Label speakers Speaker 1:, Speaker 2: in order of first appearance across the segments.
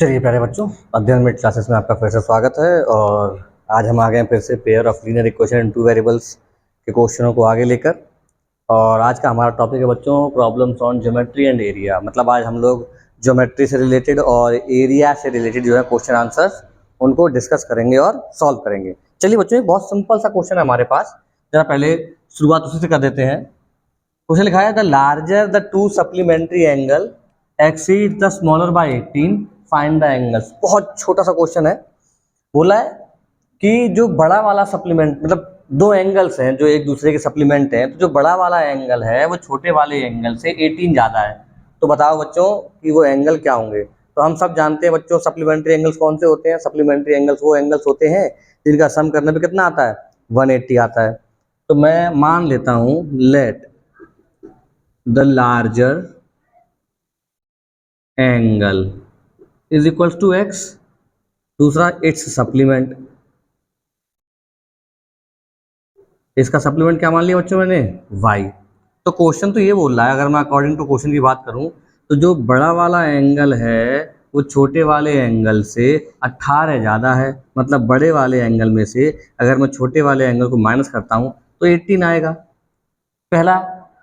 Speaker 1: चलिए प्यारे बच्चों, अध्ययन में क्लासेस में आपका फिर से स्वागत है। और आज हम आ गए हैं फिर से pair of linear equation in two variables के क्वेश्चनों को आगे लेकर। और आज का हमारा टॉपिक है बच्चों problems on geometry and area. मतलब आज हम लोग ज्योमेट्री से रिलेटेड और एरिया से रिलेटेड जो है क्वेश्चन आंसर्स उनको डिस्कस करेंगे और सॉल्व करेंगे। चलिए बच्चों, एक बहुत सिंपल सा क्वेश्चन है हमारे पास, जरा पहले शुरुआत उसी से कर देते हैं। क्वेश्चन लिखा है the larger the two supplementary angle exceed the smaller by 18 find the angles. बहुत छोटा सा क्वेश्चन है। बोला है कि जो बड़ा वाला सप्लीमेंट, मतलब दो एंगल्स हैं जो एक दूसरे के सप्लीमेंट हैं, तो जो बड़ा वाला एंगल है वो छोटे वाले एंगल से 18 ज़्यादा है। तो बताओ बच्चों कि वो एंगल क्या होंगे। तो हम सब जानते हैं बच्चों सप्लीमेंट्री एंगल्स कौन से होते हैं। सप्लीमेंट्री एंगल्स वो एंगल्स होते हैं जिनका सम करने पे कितना आता है, 180 आता है। तो मैं मान लेता हूँ let the larger angle is equals to x, दूसरा इट्स सप्लीमेंट। इसका सप्लीमेंट क्या मान लिया बच्चों मैंने, y। तो क्वेश्चन तो ये बोल रहा है, अगर मैं अकॉर्डिंग टू क्वेश्चन की बात करूं तो जो बड़ा वाला एंगल है वो छोटे वाले एंगल से 18 ज़्यादा है। मतलब बड़े वाले एंगल में से अगर मैं छोटे वाले एंगल को माइनस करता हूं तो 18 आएगा पहला।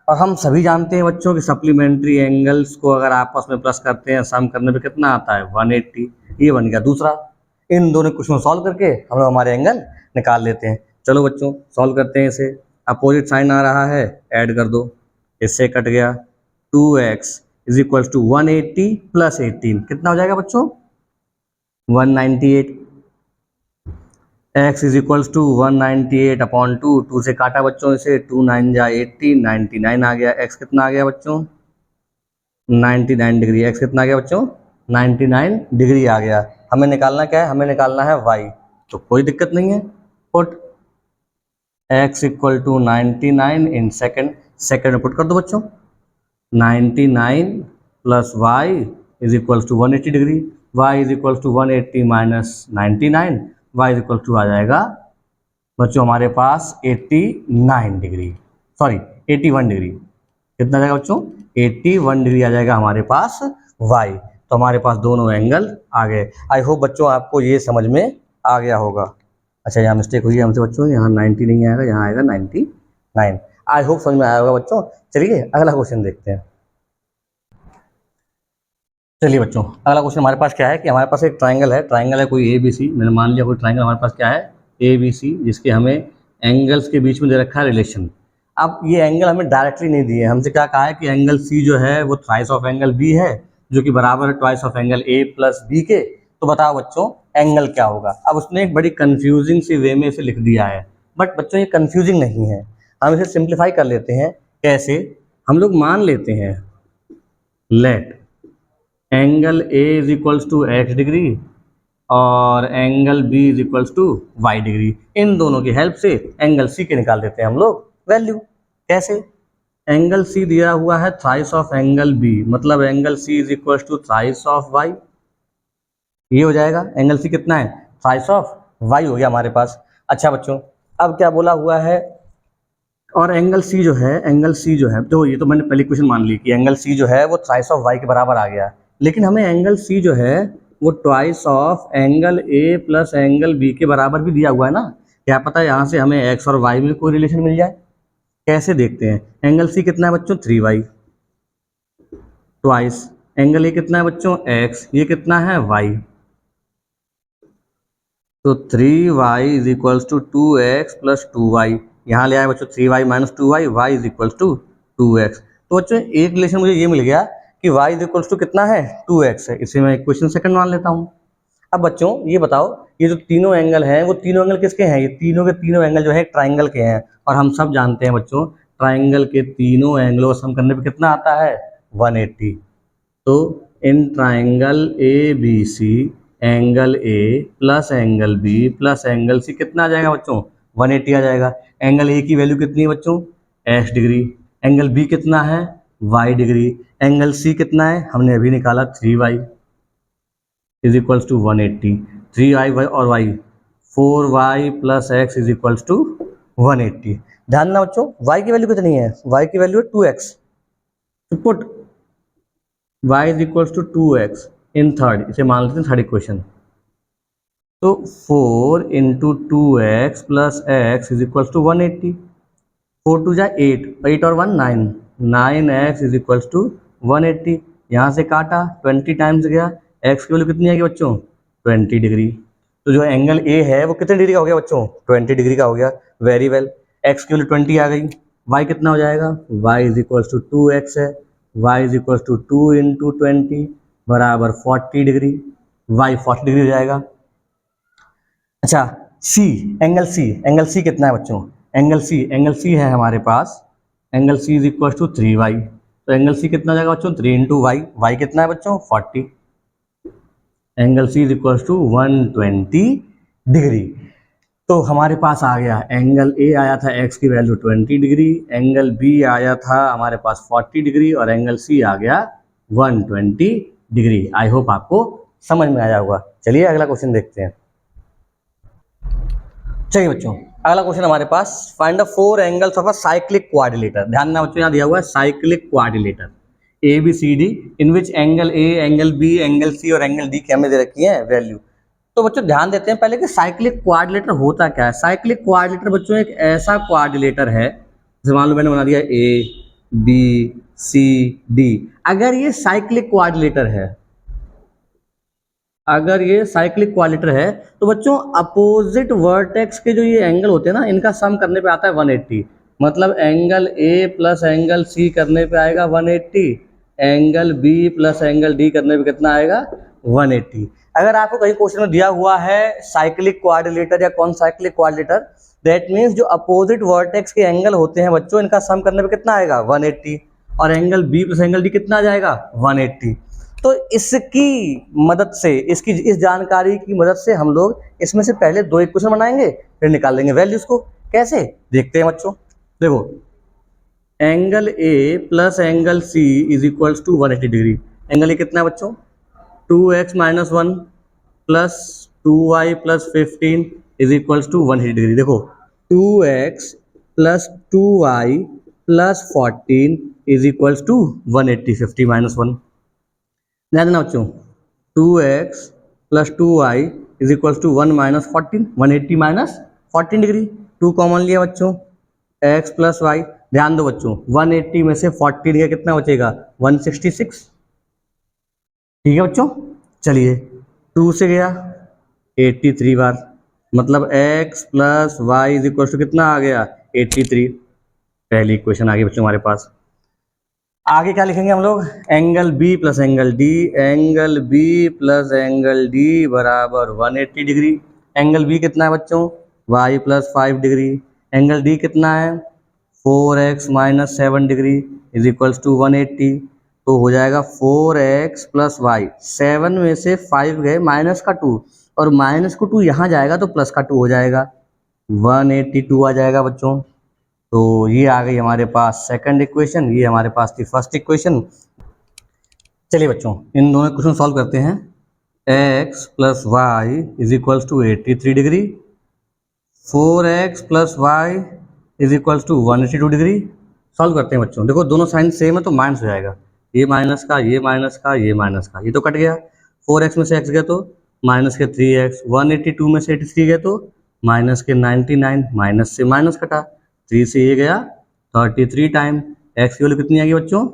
Speaker 1: और हम सभी जानते हैं बच्चों कि सप्लीमेंट्री एंगल्स को अगर आपस में प्लस करते हैं सम करने पे कितना आता है, 180। ये बन गया दूसरा। इन दोनों क्वेश्चन सॉल्व करके हम लोग हमारे एंगल निकाल लेते हैं। चलो बच्चों सॉल्व करते हैं इसे। अपोजिट साइन आ रहा है, ऐड कर दो, इससे कट गया। 2x is equal to 180 plus 18 कितना हो जाएगा बच्चों, 198। x is equals to 198 upon 2, 2 से काटा बच्चों इसे, 2 9 जा 80, 99 आ गया। x कितना आ गया बच्चों, 99 डिग्री। x कितना आ गया बच्चों, 99 डिग्री आ गया। हमें निकालना क्या है, हमें निकालना है y। तो कोई दिक्कत नहीं है, put x equal to 99 in second, second में पुट कर दो बच्चों। 99 plus y is equals to 180 degree. y is equals to 180 minus 99, y is equal to आ जाएगा बच्चों हमारे पास 89 डिग्री, सॉरी 81 डिग्री। कितना आ जाएगा बच्चों, 81 डिग्री आ जाएगा हमारे पास y। तो हमारे पास दोनों एंगल आ गए। आई होप बच्चों आपको ये समझ में आ गया होगा। अच्छा यहाँ मिस्टेक हुई है हमसे बच्चों, यहाँ 90 नहीं आएगा, यहाँ आएगा 99। आई होप समझ में आया होगा बच्चों। चलिए अगला क्वेश्चन देखते हैं। चलिए बच्चों अगला क्वेश्चन हमारे पास क्या है कि हमारे पास एक ट्राइंगल है कोई ए बी सी। मैंने मान लिया कोई ट्राइंगल हमारे पास क्या है, ए बी सी, जिसके हमें एंगल्स के बीच में दे रखा है रिलेशन। अब ये एंगल हमें डायरेक्टली नहीं दिए, हमसे क्या कहा है कि एंगल सी जो है वो थ्राइस ऑफ एंगल बी है, जो कि बराबर है twice of angle A plus B के। तो बताओ बच्चों एंगल क्या होगा। अब उसने एक बड़ी कन्फ्यूजिंग सी वे में इसे लिख दिया है, बट बच्चों ये कन्फ्यूजिंग नहीं है। हम इसे सिंप्लीफाई कर लेते हैं। कैसे, हम लोग मान लेते हैं let angle A is equals to x degree और angle B is equals to y degree. इन दोनों की हेल्प से एंगल सी के निकाल देते हैं हम लोग वैल्यू। कैसे, एंगल सी दिया हुआ है थ्राइस ऑफ एंगल बी, मतलब angle C is equals to thrice of y. ये हो जाएगा एंगल सी कितना है, थ्राइस ऑफ वाई हो गया हमारे पास। अच्छा बच्चों अब क्या बोला हुआ है, और एंगल सी जो है, एंगल सी जो है, तो ये तो मैंने पहली क्वेश्चन मान ली कि एंगल सी जो है वो थ्राइस ऑफ वाई के बराबर आ गया। लेकिन हमें एंगल सी जो है वो twice of angle A plus angle B के बराबर भी दिया हुआ है ना। क्या पता यहाँ से हमें एक्स और वाई में कोई रिलेशन मिल जाए। कैसे देखते हैं, एंगल सी कितना है बच्चों, 3y ट्वाइस एंगल ए कितना है बच्चों, एक्स, ये कितना है वाई। तो 3y is equals to 2x plus 2y। यहाँ ले आए बच्चों 3y minus 2y, y is equals to 2x। तो बच्चों एक रिलेशन मुझे ये मिल गया कि y इज इक्वल्स टू कितना है, 2x है। इसे मैं इक्वेशन सेकंड मान लेता हूँ। अब बच्चों ये बताओ, ये जो तीनों एंगल हैं वो तीनों एंगल किसके हैं, ये तीनों के तीनों एंगल जो है ट्राइंगल के हैं। और हम सब जानते हैं बच्चों ट्राइंगल के तीनों एंगलों का सम करने पे कितना आता है, 180। तो in triangle A B C angle A plus angle B plus angle C कितना आ जाएगा बच्चों, 180 आ जाएगा। एंगल ए की वैल्यू कितनी है बच्चों, एक्स डिग्री। एंगल बी कितना है, वाई डिग्री। एंगल सी कितना है, हमने अभी निकाला 3y is equals to 180। 3y और y 4y plus x is equals to 180। ध्यान ना बच्चों y की वैल्यू कितनी है, y की वैल्यू है 2x। तो put y is equals to 2x in third, इसे मान लेते हैं थर्ड इक्वेशन। तो 4 into 2x plus x is equals to 180। 4 two जा 8, 8 और 1 9, 9x इज इक्वल्स टू 180। यहाँ से काटा 20 टाइम्स गया, x की वैल्यू कितनी आएगी बच्चों 20 डिग्री। तो जो एंगल ए है वो कितने डिग्री का हो गया बच्चों 20 डिग्री का हो गया। वेरी वेल, x की वैल्यू 20 आ गई, y कितना हो जाएगा y is equals to 2x है, y is equals to 2 into 20 बराबर 40 डिग्री, y 40 डिग्री हो जाएगा। अच्छा सी, एंगल सी कितना है बच्चों, एंगल सी है हमारे पास, angle C is equal to 3y। तो एंगल सी कितना हो जाएगा बच्चों 3 इंटू वाई, वाई कितना है बच्चों 40। Angle C is equal to 120 degree. तो हमारे पास आ गया एंगल ए आया था x की वैल्यू 20 डिग्री, एंगल बी आया था हमारे पास 40 डिग्री और एंगल सी आ गया 120 डिग्री। आई होप आपको समझ में आया होगा। चलिए अगला क्वेश्चन देखते हैं। चलिए बच्चों अगला क्वेश्चन हमारे पास, find the four angles of a cyclic quadrilateral. ध्यान देना बच्चों, यहाँ दिया हुआ है cyclic quadrilateral A B C D in which angle A, angle B, angle C और एंगल डी की हमें दे रखी है वैल्यू। तो बच्चों ध्यान देते हैं पहले कि साइक्लिक क्वाड्रिलेटर होता क्या है। साइक्लिक क्वाड्रिलेटर बच्चों एक ऐसा क्वाड्रिलेटर है, जैसे मान लो मैंने बना दिया ए बी सी डी। अगर ये साइक्लिक क्वाड्रिलेटर है, अगर ये साइक्लिक क्वाड्रिलेटर है तो बच्चों अपोजिट वर्टेक्स के जो ये एंगल होते हैं ना, इनका सम करने पे आता है 180। मतलब angle A plus angle C करने पे आएगा 180, angle B plus angle D करने पे कितना आएगा 180। अगर आपको कहीं क्वेश्चन में दिया हुआ है साइक्लिक क्वाड्रिलेटर या कौन साइक्लिक क्वाड्रिलेटर, दैट मीन्स जो अपोजिट वर्टेक्स के एंगल होते हैं बच्चों, इनका सम करने पे कितना आएगा 180, और angle B plus angle D कितना आ जाएगा 180। तो इसकी मदद से, इसकी इस जानकारी की मदद से हम लोग इसमें से पहले दो इक्वेशन बनाएंगे, फिर निकाल लेंगे वैल्यूज को। कैसे देखते हैं बच्चों, देखो angle A plus angle C is equals to 180 degree. Angle A कितना है बच्चों 2x minus 1 plus 2y plus 15 is equals to 180 degree. देखो 2x plus 2y plus 14 is equals to 180, 50 minus 1। ध्यान देना बच्चों 2x plus 2y is equals to 1 minus 14, 180 minus 14 degree. 2 common लिया बच्चों, x plus Y. ध्यान दो बच्चों 180 में से 40 गया कितना बचेगा 166। ठीक है बच्चों, चलिए 2 से गया 83 बार, मतलब x plus y is equal to कितना आ गया 83। पहली इक्वेशन आ गई बच्चों हमारे पास। आगे क्या लिखेंगे हम लोग, angle B plus angle D, angle B plus angle D बराबर 180 डिग्री। एंगल बी कितना है बच्चों y plus 5 degree, angle D कितना है 4x minus 7 degree is equals to 180। तो हो जाएगा 4x प्लस वाई, 7 में से 5 गए माइनस का 2, और माइनस को 2 यहाँ जाएगा तो प्लस का 2 हो जाएगा, 182 आ जाएगा बच्चों। तो ये आ गई हमारे पास सेकंड इक्वेशन, ये हमारे पास थी फर्स्ट इक्वेशन। चलिए बच्चों इन दोनों क्वेश्चन सॉल्व करते हैं। x plus y is equals to 83 degree, 4x plus y is equals to 182 degree. Solve करते हैं बच्चों। देखो दोनों साइन सेम है तो माइनस हो जाएगा, ये माइनस का, ये माइनस का, ये माइनस का, ये तो कट गया। 4x में से x गया तो माइनस के 3x, 182 में से 83 गया तो माइनस के 99, माइनस से माइनस कटा, 3 से ये गया 33 टाइम। x की वैल्यू कितनी आ गई बच्चों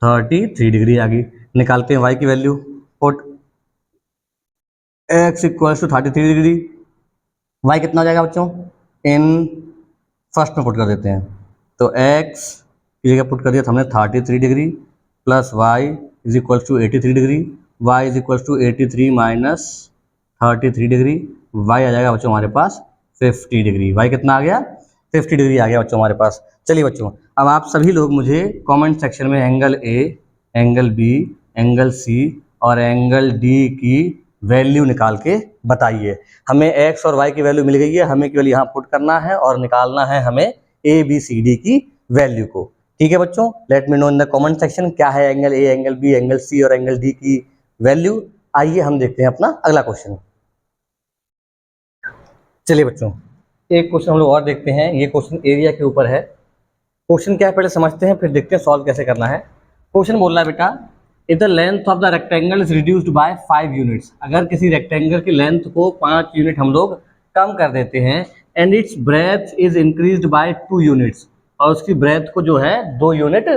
Speaker 1: 33 डिग्री आ गई। निकालते हैं y की value, put x equals to 33 degree, y कितना हो जाएगा बच्चों इन फर्स्ट में पुट कर देते हैं। तो x की जगह पुट कर दिया था हमने 33 degree plus y is equals to 83 degree, y is equals to 83 minus 33 degree, y आ जाएगा बच्चों हमारे पास 50 डिग्री। y कितना आ गया 50 डिग्री आ गया बच्चों हमारे पास। चलिए बच्चों अब आप सभी लोग मुझे कमेंट सेक्शन में angle A, angle B, angle C और एंगल डी की वैल्यू निकाल के बताइए। हमें x और y की वैल्यू मिल गई है, हमें केवल यहाँ पुट करना है और निकालना है हमें ए बी सी डी की वैल्यू को। ठीक है बच्चों, let me know in the comment section क्या है angle A, angle B, angle C और एंगल डी की वैल्यू। आइए हम देखते हैं अपना अगला क्वेश्चन। चलिए बच्चों एक क्वेश्चन हम लोग और देखते हैं, ये क्वेश्चन एरिया के ऊपर है। क्वेश्चन क्या है पहले समझते हैं, फिर देखते हैं सॉल्व कैसे करना है। क्वेश्चन बोल रहा है बेटा if the length of the rectangle is reduced by 5 units, अगर किसी रेक्टेंगल की लेंथ को 5 यूनिट हम लोग कम कर देते हैं, and it's breath is increased by 2 units, और उसकी ब्रेथ को जो है 2 यूनिट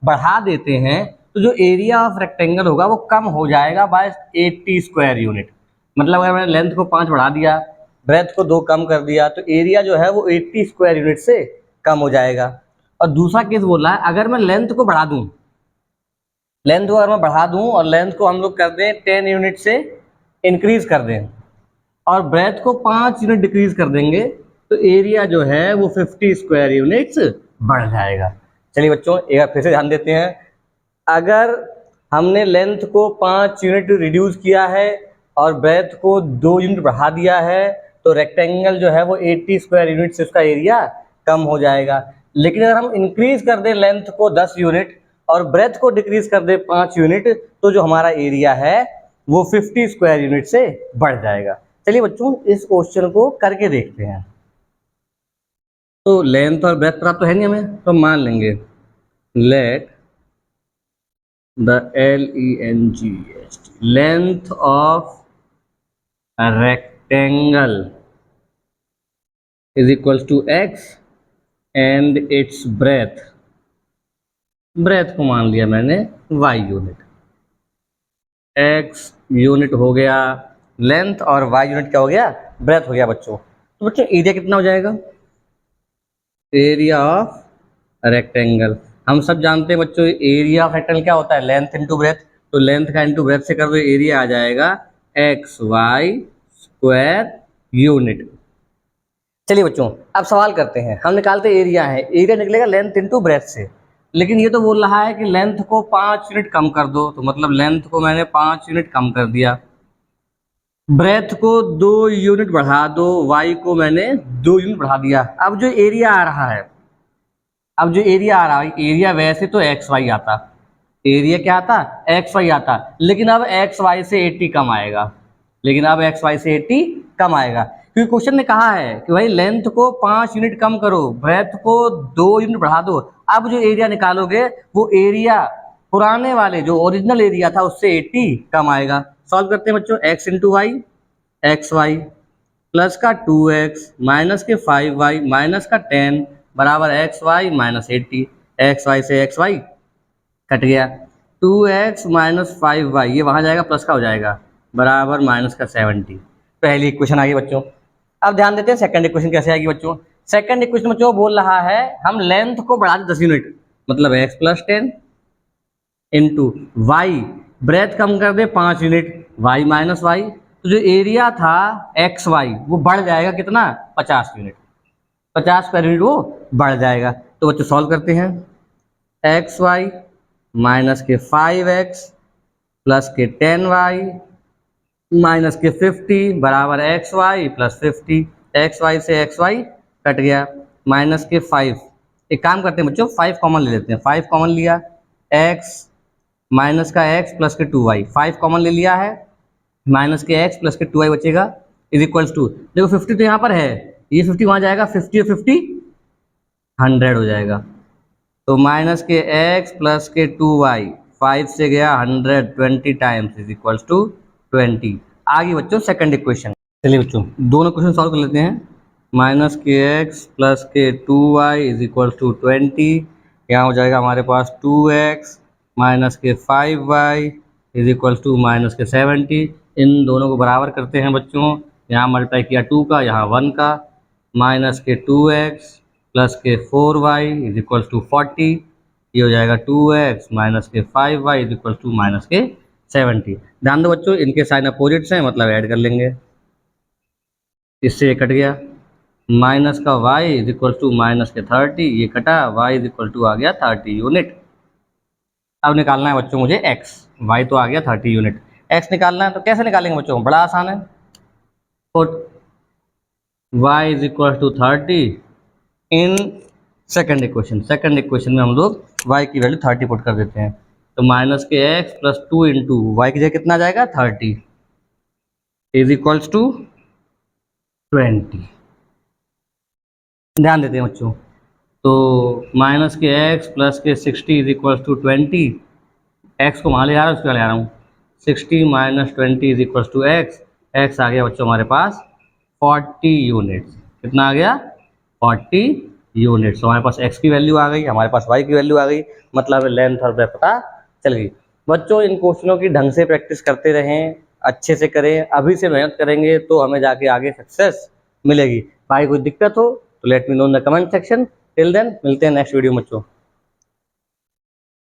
Speaker 1: बढ़ा देते हैं, तो जो एरिया ऑफ रेक्टेंगल होगा वो कम हो जाएगा बाय 80 स्क्वायर यूनिट। मतलब अगर मैंने लेंथ को 5 बढ़ा दिया, ब्रेथ को 2 कम कर दिया, तो एरिया जो है वो 80 स्क्वायर यूनिट से कम हो जाएगा। और दूसरा केस बोला है, अगर मैं लेंथ को बढ़ा दूं, लेंथ को अगर मैं बढ़ा दूं और लेंथ को हम लोग कर दें 10 यूनिट से इंक्रीज कर दें, और ब्रेथ को 5 यूनिट डिक्रीज कर देंगे, तो एरिया जो है वो 50 स्क्वायर यूनिट्स बढ़ जाएगा। चलिए बच्चों एक बार फिर से ध्यान देते हैं, अगर हमने लेंथ को 5 यूनिट रिड्यूस किया है और ब्रेथ को 2 यूनिट बढ़ा दिया है, तो रेक्टेंगल जो है वो 80 स्क्वायर यूनिट से उसका एरिया कम हो जाएगा। लेकिन अगर हम इंक्रीज कर दें लेंथ को 10 यूनिट और ब्रेथ को डिक्रीज कर दें 5 यूनिट, तो जो हमारा एरिया है वो 50 स्क्वायर यूनिट से बढ़ जाएगा। चलिए बच्चों इस क्वेश्चन को करके देखते हैं। तो लेंथ और ब्रेथ प्राप्त तो है नहीं हमें, तो मान लेंगे let the length of rectangle is equals to x and its breadth, breadth को मान लिया मैंने y यूनिट, x यूनिट हो गया लेंथ और y यूनिट क्या हो गया, ब्रेथ हो गया बच्चों। तो बच्चों एरिया कितना हो जाएगा, एरिया ऑफ रेक्टेंगल, हम सब जानते हैं बच्चों एरिया ऑफ रेक्टेंगल क्या होता है, लेंथ इंटू ब्रेथ, तो लेंथ का इंटू ब्रेथ से कर दो एरिया आ जाएगा एक्स वाई स्क्वायर यूनिट। चलिए बच्चों अब सवाल करते हैं, हम निकालते एरिया है, एरिया निकलेगा लेंथ इंटू ब्रेथ से, लेकिन ये तो बोल रहा है कि लेंथ को 5 यूनिट कम कर दो, तो मतलब लेंथ को मैंने 5 यूनिट कम कर दिया, ब्रेथ को 2 यूनिट बढ़ा दो, वाई को मैंने 2 यूनिट बढ़ा दिया। अब जो एरिया आ रहा है, अब जो एरिया आ रहा है, एरिया वैसे तो एक्स वाई आता, एरिया क्या आता, एक्स वाई आता, लेकिन अब एक्स वाई से 80 कम आएगा, लेकिन अब एक्स वाई से 80 कम आएगा, क्योंकि क्वेश्चन ने कहा है कि भाई लेंथ को 5 यूनिट कम करो, ब्रेथ को 2 यूनिट बढ़ा दो। अब जो एरिया निकालोगे वो एरिया पुराने वाले जो ओरिजिनल एरिया था उससे 80 कम आएगा। सॉल्व करते हैं बच्चों, x into y, x y plus का 2x माइनस के 5y माइनस का 10 बराबर x y minus 80, x y से एक्स वाई कट गया, 2x माइनस 5y ये वहाँ जाएगा प्लस का हो जाएगा बराबर माइनस का 70। पहली इक्वेशन आ गई बच्चों। अब ध्यान देते हैं सेकंड इक्वेशन कैसे आएगी बच्चों। सेकंड इक्वेशन बच्चों बोल रहा है हम लेंथ को बढ़ा दें 10 यूनिट, मतलब x plus 10 into y, breadth कम कर दे 5 यूनिट, y माइनस वाई, तो जो एरिया था एक्स वाई वो बढ़ जाएगा कितना, 50 यूनिट, 50 पर यूनिट वो बढ़ जाएगा। तो बच्चों सॉल्व करते हैं, एक्स वाई माइनस के 5x प्लस के 10y माइनस के 50 बराबर x y plus 50, x y से एक्स वाई कट गया, माइनस के 5, एक काम करते हैं बच्चों 5 कॉमन ले लेते हैं, 5 कॉमन लिया, x माइनस का x प्लस के 2y, 5 कॉमन ले लिया है, माइनस के x प्लस के 2y बचेगा इज इक्वल्स टू, देखो 50 तो यहाँ पर है, ये 50 वहाँ जाएगा, 50 और 50 100 हो जाएगा, तो माइनस के x प्लस के 2y 5 से गया 100, 20 टाइम्स इज इक्वल्स टू 20। आगे बच्चों सेकंड इक्वेशन, चलिए बच्चों दोनों क्वेश्चन सॉल्व कर लेते हैं, माइनस के x प्लस के 2y इज इक्वल्स टू 20, यहाँ हो जाएगा हमारे पास 2x माइनस के 5y is equals to minus के 70, इन दोनों को बराबर करते हैं बच्चों, यहाँ मल्टीप्लाई किया 2 का, यहाँ 1 का, माइनस के 2x प्लस के 4y इज इक्वल्स टू 40, ये हो जाएगा 2x माइनस के 5y is equals to minus के 70। ध्यान दो बच्चों इनके साइन अपोजिट्स हैं, मतलब ऐड कर लेंगे, इससे ये कट गया, माइनस का y is equal to minus के 30, ये कटा, y इज इक्वल टू आ गया 30 यूनिट। अब निकालना है बच्चों मुझे x, y तो आ गया 30 यूनिट, x निकालना है, तो कैसे निकालेंगे बच्चों, बड़ा आसान है, put y is equal to 30 in second equation, second equation में हम लोग y की वैल्यू 30 पुट कर देते हैं, तो माइनस के x प्लस 2 इंटू वाई की जगह कितना आ जाएगा 30 इज इक्वल्स टू 20। ध्यान देते हैं बच्चों, तो माइनस के x प्लस के 60 इज इक्वल्स टू 20, एक्स को वहाँ ले आ रहा हूँ, उसके ले आ रहा हूँ। 60 minus 20 is equal to x. X आ गया बच्चों हमारे पास 40 यूनिट्स। कितना आ गया? 40 यूनिट्स। हमारे पास एक्स की वैल्यू आ गई, हमारे पास वाई की वैल्यू आ गई, मतलब लेंथ और ब्रेथ पता चल गई। बच्चों इन क्वेश्चनों की ढंग से प्रैक्टिस करते रहें, अच्छे से करें, अभी से मेहनत करेंगे तो हमें जाके आगे सक्सेस मिलेगी। भाई कोई दिक्कत हो तो let me know in the comment section. Till then मिलते हैं नेक्स्ट वीडियो में बच्चों।